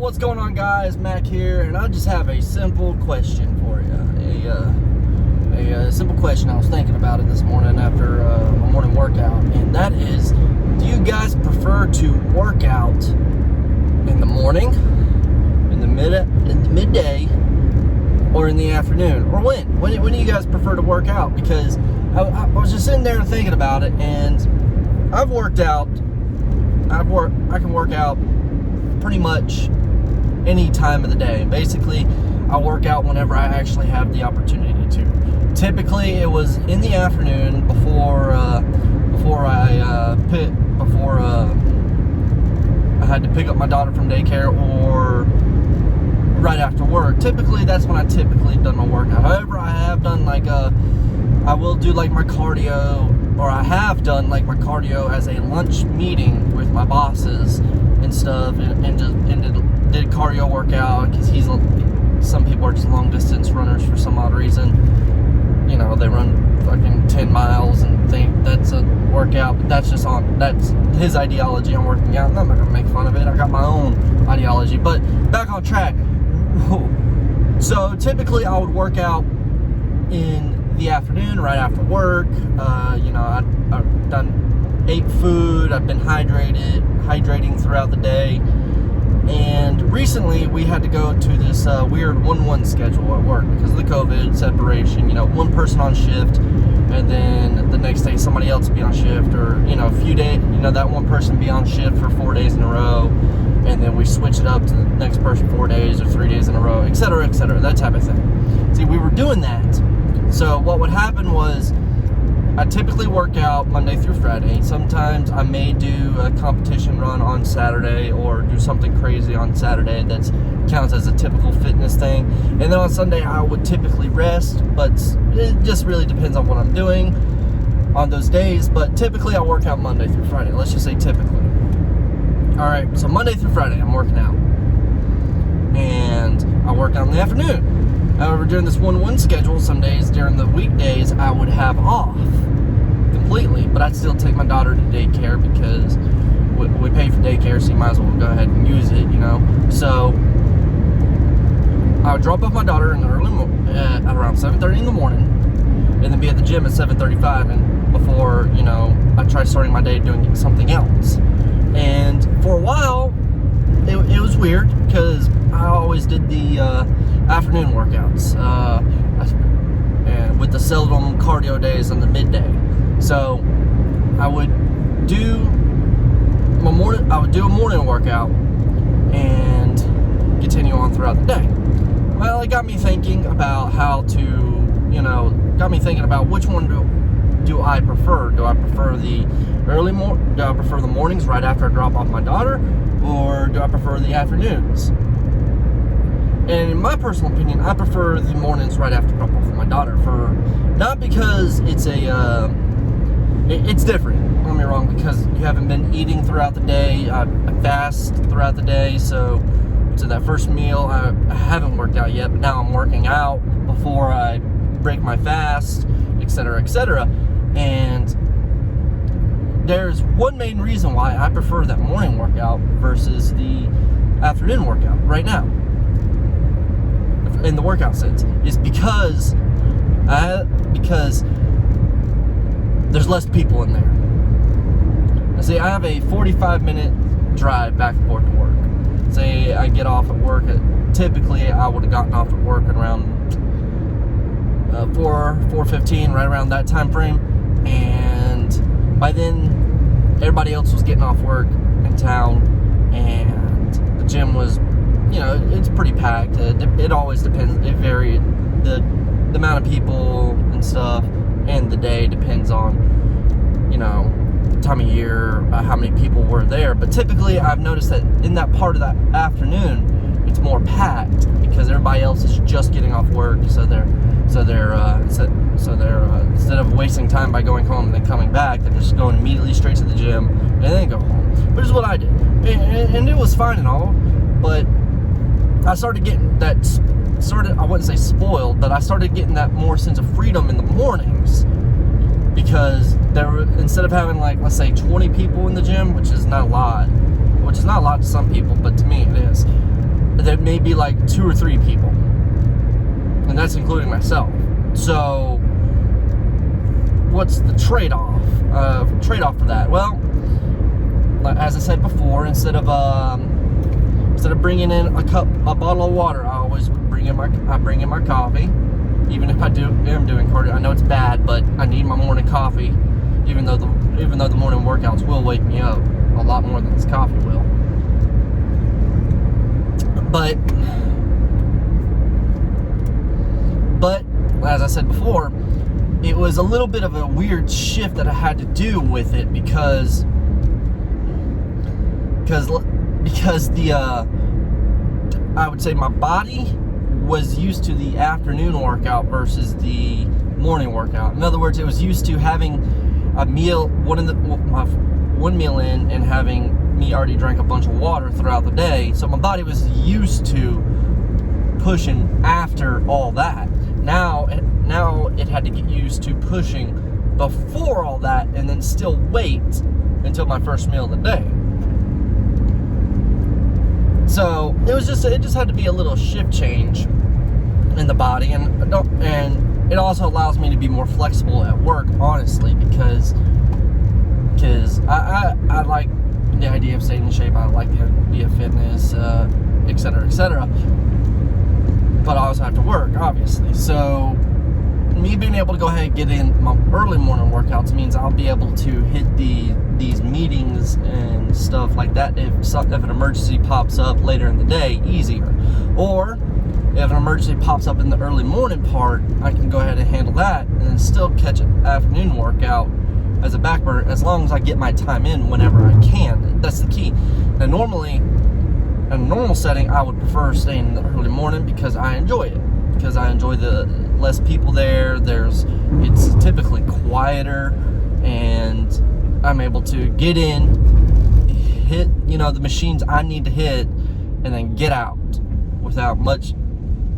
what's going on, guys? Mac here, and I just have a simple question for you. A simple question I was thinking about it this morning after a morning workout, and that is, do you guys prefer to work out in the morning, in the midday, or in the afternoon, or when? When do you guys prefer to work out? Because I was just sitting there thinking about it, and I can work out pretty much any time of the day. Basically, I work out whenever I actually have the opportunity to. Typically, it was in the afternoon before I had to pick up my daughter from daycare, or right after work. Typically, that's when I done my workout. However, I have done I will do my cardio, or I have done my cardio as a lunch meeting with my bosses and stuff, and did a cardio workout, because some people are just long distance runners for some odd reason. You know, they run fucking 10 miles and think that's a workout, but that's his ideology on working out, and I'm not gonna make fun of it. I got my own ideology. But back on track. So typically I would work out in the afternoon right after work. I've ate food, I've been hydrating throughout the day, and recently we had to go to this weird 1-1 schedule at work because of the COVID separation. One person on shift, and then the next day somebody else be on shift, or a few days, that one person be on shift for 4 days in a row, and then we switch it up to the next person 4 days or 3 days in a row, etc., that type of thing. See, we were doing that. So what would happen was, I typically work out Monday through Friday. Sometimes I may do a competition run on Saturday, or do something crazy on Saturday that counts as a typical fitness thing. And then on Sunday I would typically rest, but it just really depends on what I'm doing on those days. But typically I work out Monday through Friday. Let's just say typically. Alright, so Monday through Friday I'm working out, and I work out in the afternoon. However, during this 1-1 schedule, some days during the weekdays I would have off completely, but I'd still take my daughter to daycare, because we pay for daycare, so you might as well go ahead and use it, So I would drop off my daughter in the early at around 7:30 in the morning, and then be at the gym at 7:35, and before I tried starting my day doing something else. And for a while it was weird, because I always did the afternoon workouts, and with the seldom cardio days on the midday. So I would do a morning workout and continue on throughout the day. Well, it got me thinking about which one do I prefer. Do I prefer the mornings right after I drop off my daughter, or do I prefer the afternoons? And in my personal opinion, I prefer the mornings right after drop off my daughter. Not because it's different, don't get me wrong, because you haven't been eating throughout the day. I fast throughout the day, so that first meal, I haven't worked out yet, but now I'm working out before I break my fast, etc. And there's one main reason why I prefer that morning workout versus the afternoon workout right now, in the workout sense, is because there's less people in there. See, I have a 45-minute drive back and forth to work. Say I get off at work typically I would have gotten off at work at around 4:15, right around that time frame, and by then everybody else was getting off work in town, and the gym was, it's pretty packed. It always depends. It varied. The amount of people and stuff, and the day depends on, time of year, how many people were there. But typically I've noticed that in that part of that afternoon, it's more packed, because everybody else is just getting off work, so they're instead of wasting time by going home and then coming back, they're just going immediately straight to the gym and then go home, which is what I did, and it was fine and all. But I started getting I wouldn't say spoiled, but I started getting that more sense of freedom in the mornings, because instead of having let's say 20 people in the gym, which is not a lot to some people, but to me it is. there may be like 2 or 3 people, and that's including myself. So what's the trade-off? For that? Well, as I said before, instead of bringing in a bottle of water, I always bring in my coffee. Even if am doing cardio, I know it's bad, but I need my morning coffee. Even though the morning workouts will wake me up a lot more than this coffee will. But as I said before, it was a little bit of a weird shift that I had to do with it because I would say my body was used to the afternoon workout versus the morning workout. In other words, it was used to having a meal, one meal in, and having me already drank a bunch of water throughout the day. So my body was used to pushing after all that. Now it had to get used to pushing before all that, and then still wait until my first meal of the day. So it just had to be a little shift change in the body, and it also allows me to be more flexible at work, honestly, because I like the idea of staying in shape. I like the idea of fitness, etc. But I also have to work, obviously. So me being able to go ahead and get in my early morning workouts means I'll be able to hit these meetings and stuff like that if an emergency pops up later in the day easier. Or if an emergency pops up in the early morning part, I can go ahead and handle that and then still catch an afternoon workout as a back burner, as long as I get my time in whenever I can. That's the key. Now normally, in a normal setting, I would prefer staying in the early morning because I enjoy it. Because I enjoy the less people there. It's typically quieter, and I'm able to get in, hit the machines I need to hit, and then get out without much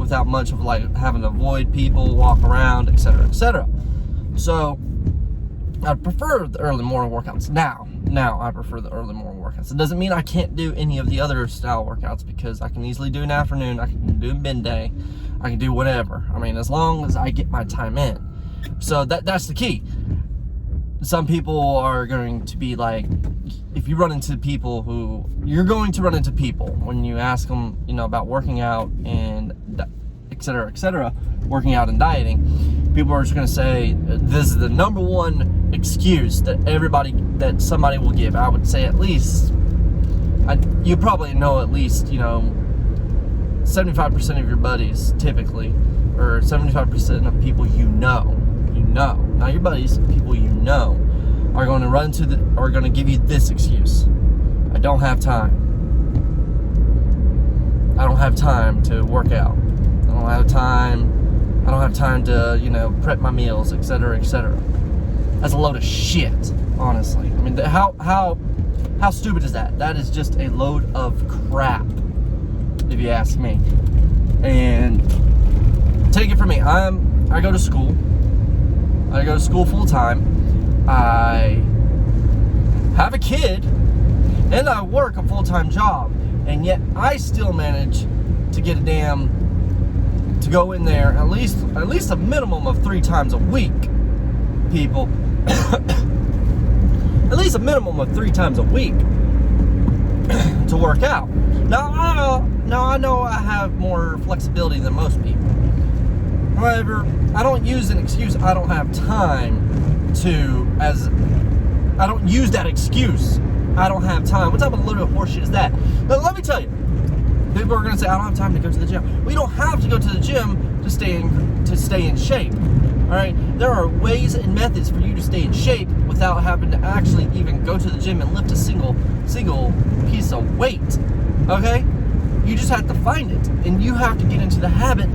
of like having to avoid people, walk around, etc. So I prefer the early morning workouts. Now I prefer the early morning workouts. It doesn't mean I can't do any of the other style workouts, because I can easily do an afternoon, I can do a midday, I can do whatever. I mean, as long as I get my time in. So that's the key. Some people are going to be like, if you run into people you're going to run into people when you ask them, about working out and etc, working out and dieting. People are just going to say, this is the number one excuse that somebody will give. I would say at least, you probably know at least, 75% of your buddies typically, or 75% of people not your buddies, people are going to are going to give you this excuse: I don't have time. I don't have time to work out. I don't have time to, prep my meals, etc. That's a load of shit, honestly. I mean, how stupid is that? That is just a load of crap, if you ask me. And take it from me, I go to school. I go to school full time. I have a kid, and I work a full-time job, and yet I still manage to get to go in there at least a minimum of 3 times a week, people. At least a minimum of 3 times a week to work out. Now I know I have more flexibility than most people. However, I don't use an excuse I don't have time I don't use that excuse. I don't have time. What type of little horseshit is that? Now, let me tell you. People are going to say, I don't have time to go to the gym. We don't have to go to the gym to stay in shape. All right? There are ways and methods for you to stay in shape without having to actually even go to the gym and lift a single piece of weight. Okay? You just have to find it, and you have to get into the habit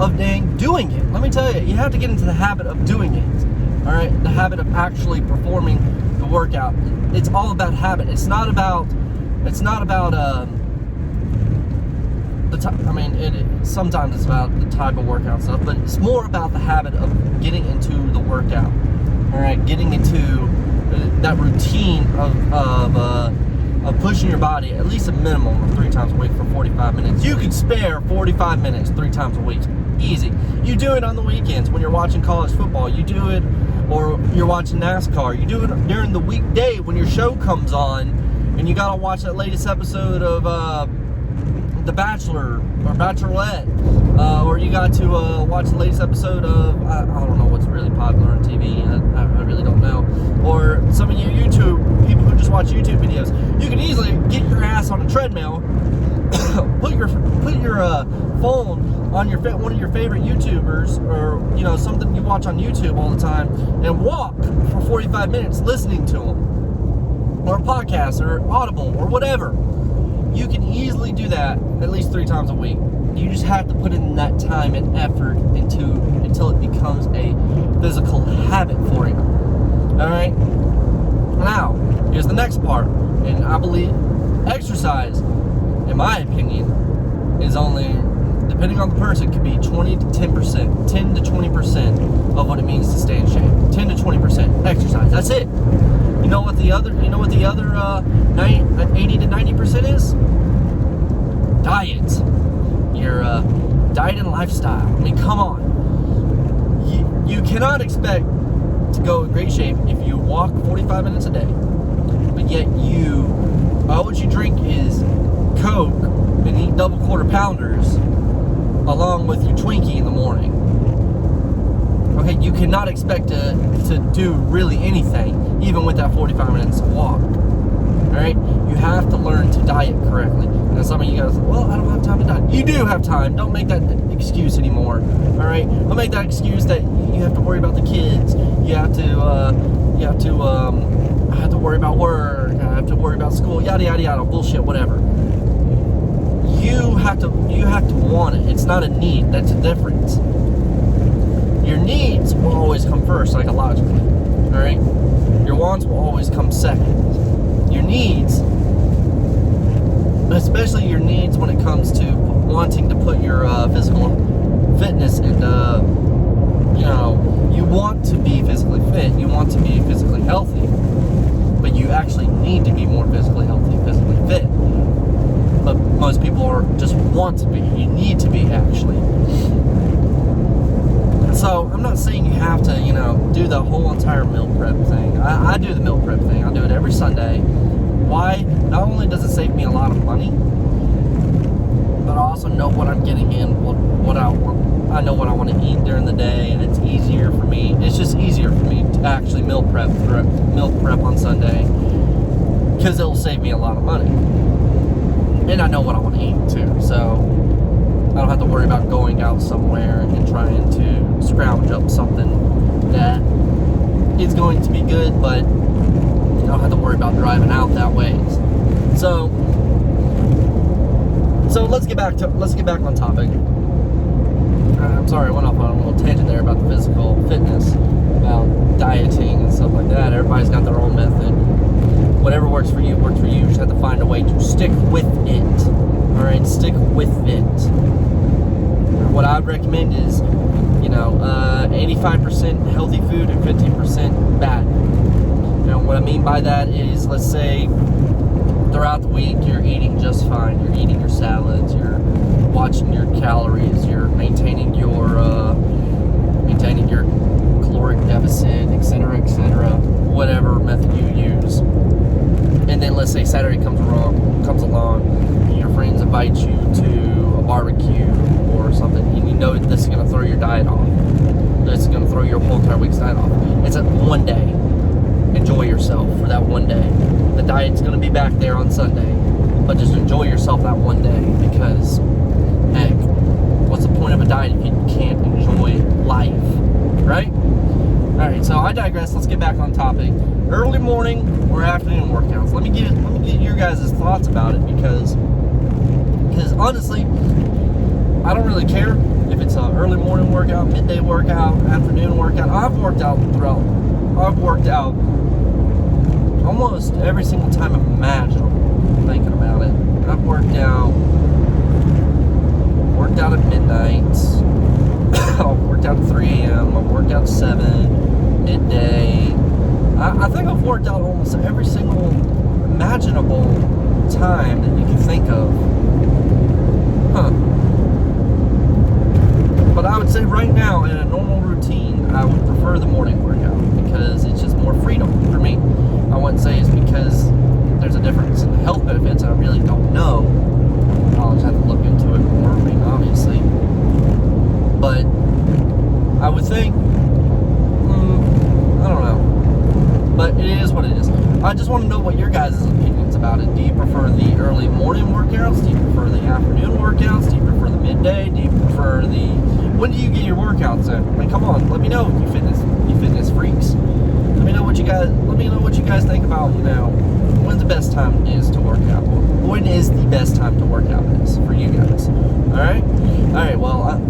of doing it. Let me tell you have to get into the habit of doing it. All right? The habit of actually performing the workout. It's all about habit. It's not about sometimes it's about the type of workout stuff, but it's more about the habit of getting into the workout. All right, getting into that routine of of pushing your body at least a minimum of 3 times a week for 45 minutes. You could spare 45 minutes 3 times a week. Easy. You do it on the weekends when you're watching college football. You do it, or you're watching NASCAR. You do it during the weekday when your show comes on and you gotta watch that latest episode of The Bachelor or Bachelorette. Or you got to watch the latest episode of, I don't know what's really popular on TV. I really don't know. Or some of you YouTube, people who just watch YouTube videos. You can easily get your ass on a treadmill, put your phone on one of your favorite YouTubers, or, you know, something you watch on YouTube all the time, and walk for 45 minutes listening to them. Or a podcast, or Audible, or whatever. You can easily do that at least 3 times a week. You just have to put in that time and effort until it becomes a physical habit for you. Alright? Now, here's the next part. And I believe exercise, in my opinion, is only, depending on the person, could be 20 to 10%, 10 to 20% of what it means to stay in shape. 10 to 20% exercise. That's it. You know what the other 80 to 90% is? Diet. Your diet and lifestyle. I mean, come on. You cannot expect to go in great shape if you walk 45 minutes a day, but yet all what you drink is Coke and eat double quarter pounders along with your Twinkie in the morning. Okay, you cannot expect to do really anything, even with that 45 minutes walk. Alright? You have to learn to diet correctly. And some of you guys, well, I don't have time to diet. You do have time. Don't make that excuse anymore. Alright? Don't make that excuse that you have to worry about the kids. You have to I have to worry about work. I have to worry about school. Yada yada yada. Bullshit. Whatever. You have to want it. It's not a need. That's a difference. Your needs will always come first, psychologically. Alright? Your wants will always come second. Your needs, especially your needs when it comes to wanting to put your physical fitness and, you know, you want to be physically fit, you want to be physically healthy, but you actually need to be more physically healthy, physically fit. But most people just want to be. You need to be, actually. So, I'm not saying you have to, you know, do the whole entire meal prep thing. I do the meal prep thing. I do it every Sunday. Why? Not only does it save me a lot of money, but I also know what I'm getting in, I know what I want to eat during the day, and it's easier for me. It's just easier for me to actually meal prep on Sunday, because it'll save me a lot of money. And I know what I want to eat, too, so I don't have to worry about going out somewhere and trying to scrounge up something that is going to be good, but I don't have to worry about driving out that way. So let's get back on topic. I'm sorry, I went off on a little tangent there about the physical fitness, about dieting and stuff like that. Everybody's got their own method. Whatever works for you works for you. You just have to find a way to stick with it. All right, stick with it. What I'd recommend is, 85% healthy food and 15% bad. What I mean by that is, let's say throughout the week you're eating just fine. You're eating your salads. You're watching your calories. You're maintaining your caloric deficit, etc., whatever method you use. And then let's say Saturday comes along, and your friends invite you to a barbecue or something, and you know this is going to throw your diet off. This is going to throw your whole entire week's diet off. It's a one day. Enjoy yourself for that one day. The diet's going to be back there on Sunday, but just enjoy yourself that one day, because, heck, what's the point of a diet if you can't enjoy life, right? Alright, so I digress. Let's get back on topic. Early morning or afternoon workouts. Let me get your guys' thoughts about it, because honestly, I don't really care if it's an early morning workout, midday workout, afternoon workout. I've worked out almost every single time imaginable, thinking about it. I've worked out at midnight. I've worked out at 3 a.m. I've worked out at 7, midday. I think I've worked out almost every single imaginable time that you can think of. But I would say right now, in a normal routine, I would prefer the morning workout because it's just more freedom for me. I wouldn't say it's because there's a difference in the health benefits. I really don't know. I'll just have to look into it more, I mean, obviously. But I would think, I don't know. But it is what it is. I just want to know what your guys' opinions about it. Do you prefer the early morning workouts? Do you prefer the afternoon workouts? Do you prefer the midday? Do you prefer the... When do you get your workouts in? I mean, come on, let me know, you fitness freaks. Let me know what you guys think about, when the best time is to work out. When is the best time to work out is for you guys. Alright, well,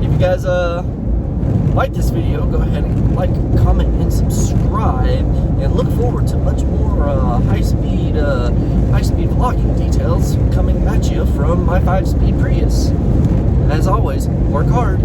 if you guys like this video, go ahead and like, comment, and subscribe, and look forward to much more high-speed vlogging details coming at you from my 5-speed Prius. As always, work hard,